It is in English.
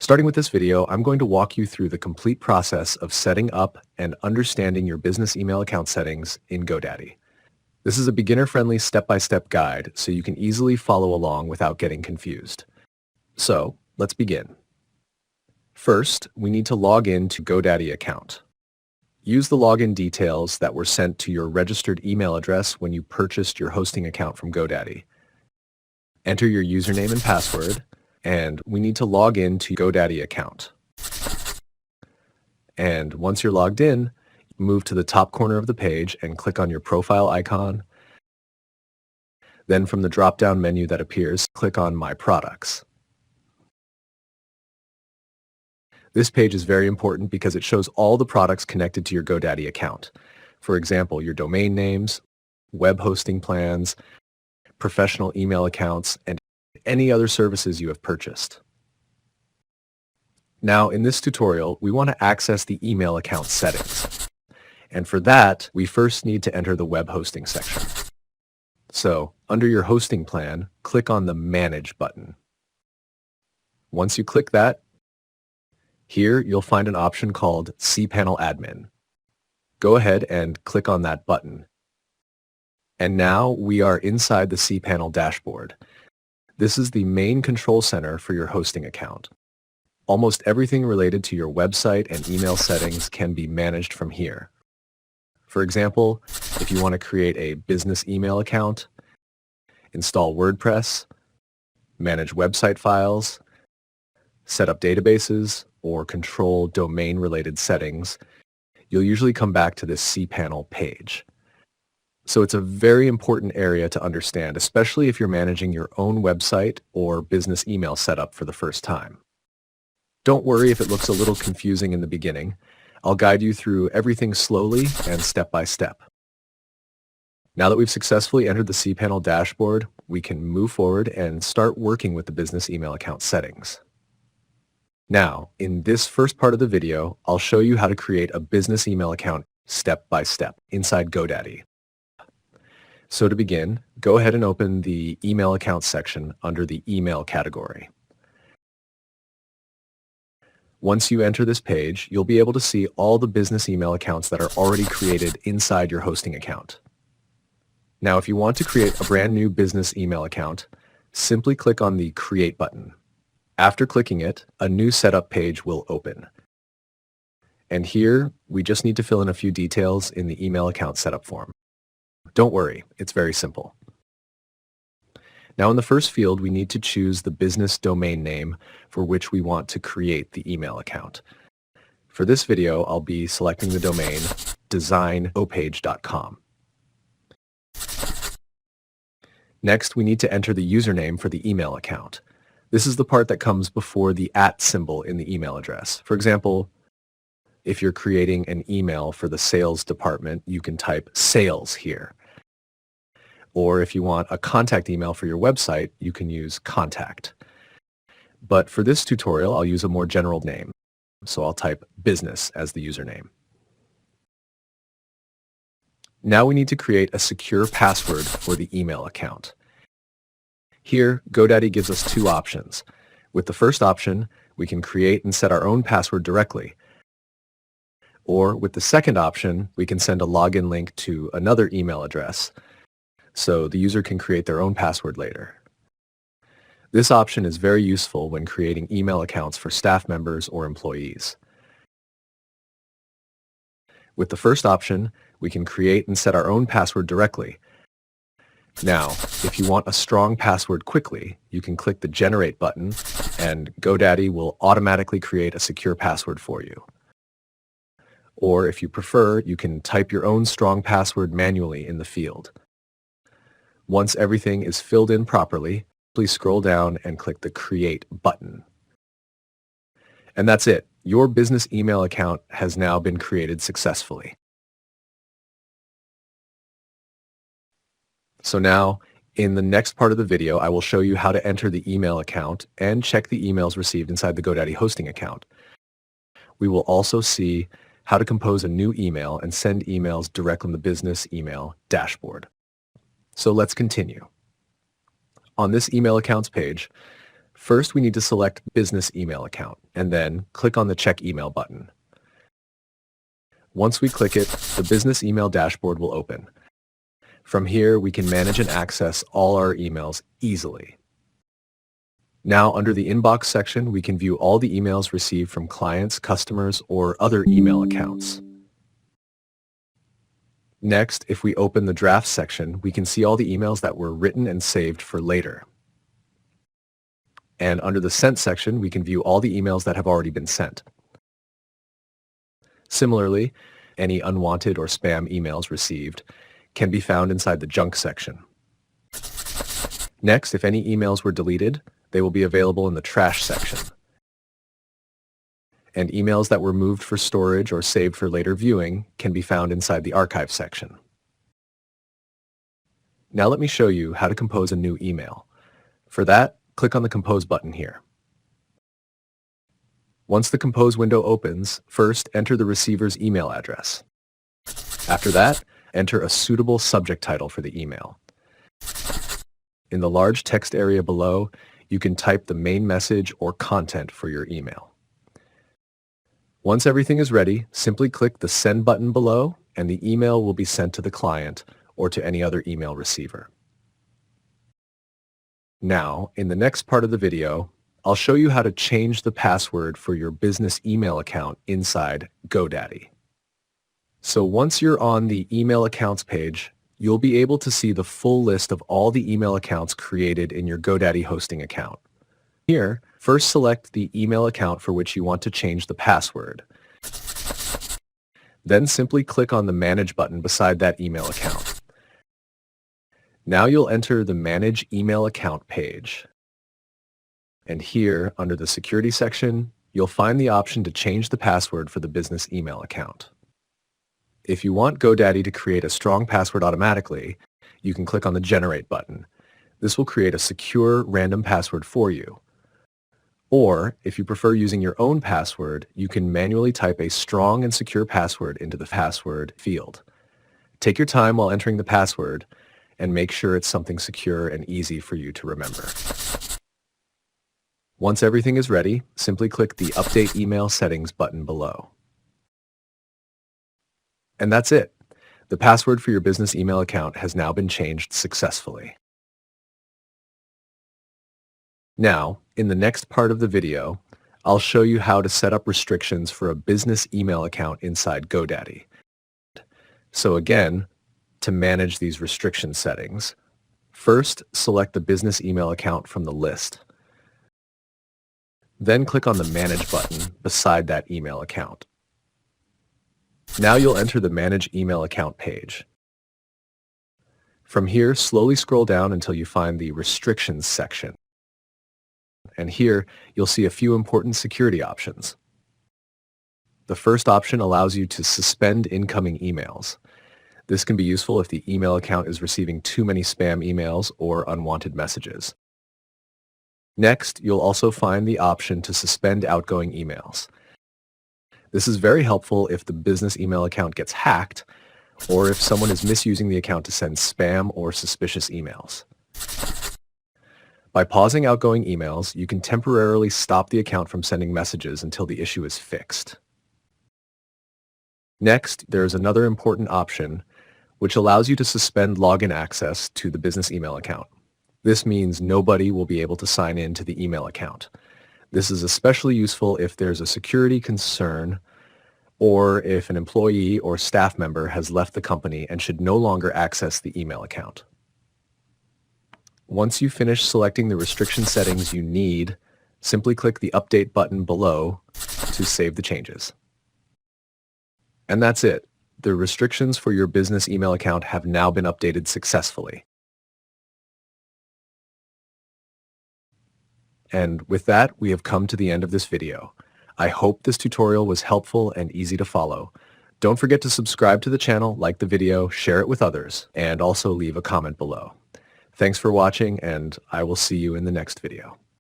Starting with this video, I'm going to walk you through the complete process of setting up and understanding your business email account settings in Godaddy. This is a beginner-friendly step-by-step guide so you can easily follow along without getting confused. So, let's begin. First, we need to log in to Godaddy account. Use the login details that were sent to your registered email address when you purchased your hosting account from Godaddy. Enter your username and password, and we need to log in to Godaddy account. And once you're logged in, move to the top corner of the page and click on your profile icon. Then from the drop-down menu that appears, click on My Products. This page is very important because it shows all the products connected to your Godaddy account. For example, your domain names, web hosting plans, professional email accounts, and any other services you have purchased. Now, in this tutorial, we want to access the email account settings. And for that, we first need to enter the web hosting section. So, under your hosting plan, click on the Manage button. Once you click that, here you'll find an option called cPanel Admin. Go ahead and click on that button. And now we are inside the cPanel dashboard. This is the main control center for your hosting account. Almost everything related to your website and email settings can be managed from here. For example, if you want to create a business email account, install WordPress, manage website files, set up databases, or control domain-related settings, you'll usually come back to this cPanel page. So it's a very important area to understand, especially if you're managing your own website or business email setup for the first time. Don't worry if it looks a little confusing in the beginning. I'll guide you through everything slowly and step by step. Now that we've successfully entered the cPanel dashboard, we can move forward and start working with the business email account settings. Now, in this first part of the video, I'll show you how to create a business email account step by step inside Godaddy. So to begin, go ahead and open the email account section under the email category. Once you enter this page, you'll be able to see all the business email accounts that are already created inside your hosting account. Now, if you want to create a brand new business email account, simply click on the Create button. After clicking it, a new setup page will open. And here, we just need to fill in a few details in the email account setup form. Don't worry, it's very simple. Now in the first field, we need to choose the business domain name for which we want to create the email account. For this video, I'll be selecting the domain designopage.com. Next, we need to enter the username for the email account. This is the part that comes before the @ symbol in the email address. For example, if you're creating an email for the sales department, you can type sales here. Or if you want a contact email for your website, you can use contact. But for this tutorial, I'll use a more general name. So I'll type business as the username. Now we need to create a secure password for the email account. Here, Godaddy gives us two options. With the first option, we can create and set our own password directly. Or with the second option, we can send a login link to another email address, so the user can create their own password later. This option is very useful when creating email accounts for staff members or employees. With the first option, we can create and set our own password directly. Now, if you want a strong password quickly, you can click the Generate button, and Godaddy will automatically create a secure password for you. Or if you prefer, you can type your own strong password manually in the field. Once everything is filled in properly, please scroll down and click the Create button. And that's it. Your business email account has now been created successfully. So now, in the next part of the video, I will show you how to enter the email account and check the emails received inside the Godaddy hosting account. We will also see how to compose a new email and send emails directly from the business email dashboard. So let's continue. On this email accounts page, First, we need to select Business Email Account and then click on the Check Email button. Once we click it, the business email dashboard will open. From here, we can manage and access all our emails easily. Now, under the Inbox section, we can view all the emails received from clients, customers, or other email accounts. Next, if we open the Drafts section, we can see all the emails that were written and saved for later. And under the Sent section, we can view all the emails that have already been sent. Similarly, any unwanted or spam emails received can be found inside the Junk section. Next, if any emails were deleted, they will be available in the Trash section. And emails that were moved for storage or saved for later viewing can be found inside the Archive section. Now let me show you how to compose a new email. For that, click on the Compose button here. Once the Compose window opens, first enter the receiver's email address. After that, enter a suitable subject title for the email. In the large text area below, you can type the main message or content for your email. Once everything is ready, simply click the Send button below and the email will be sent to the client or to any other email receiver. Now, in the next part of the video, I'll show you how to change the password for your business email account inside Godaddy. So once you're on the Email Accounts page, you'll be able to see the full list of all the email accounts created in your Godaddy hosting account. Here, first select the email account for which you want to change the password. Then simply click on the Manage button beside that email account. Now you'll enter the Manage Email Account page. And here, under the Security section, you'll find the option to change the password for the business email account. If you want Godaddy to create a strong password automatically, you can click on the Generate button. This will create a secure random password for you. Or, if you prefer using your own password, you can manually type a strong and secure password into the password field. Take your time while entering the password and make sure it's something secure and easy for you to remember. Once everything is ready, simply click the Update Email Settings button below. And that's it. The password for your business email account has now been changed successfully. Now, in the next part of the video, I'll show you how to set up restrictions for a business email account inside Godaddy. So again, to manage these restriction settings, first select the business email account from the list. Then click on the Manage button beside that email account. Now you'll enter the Manage Email Account page. From here, slowly scroll down until you find the Restrictions section. And here, you'll see a few important security options. The first option allows you to suspend incoming emails. This can be useful if the email account is receiving too many spam emails or unwanted messages. Next, you'll also find the option to suspend outgoing emails. This is very helpful if the business email account gets hacked or if someone is misusing the account to send spam or suspicious emails. By pausing outgoing emails, you can temporarily stop the account from sending messages until the issue is fixed. Next, there is another important option which allows you to suspend login access to the business email account. This means nobody will be able to sign in to the email account. This is especially useful if there's a security concern or if an employee or staff member has left the company and should no longer access the email account. Once you finish selecting the restriction settings you need, simply click the Update button below to save the changes. And that's it. The restrictions for your business email account have now been updated successfully. And with that, we have come to the end of this video. I hope this tutorial was helpful and easy to follow. Don't forget to subscribe to the channel, like the video, share it with others, and also leave a comment below. Thanks for watching, and I will see you in the next video.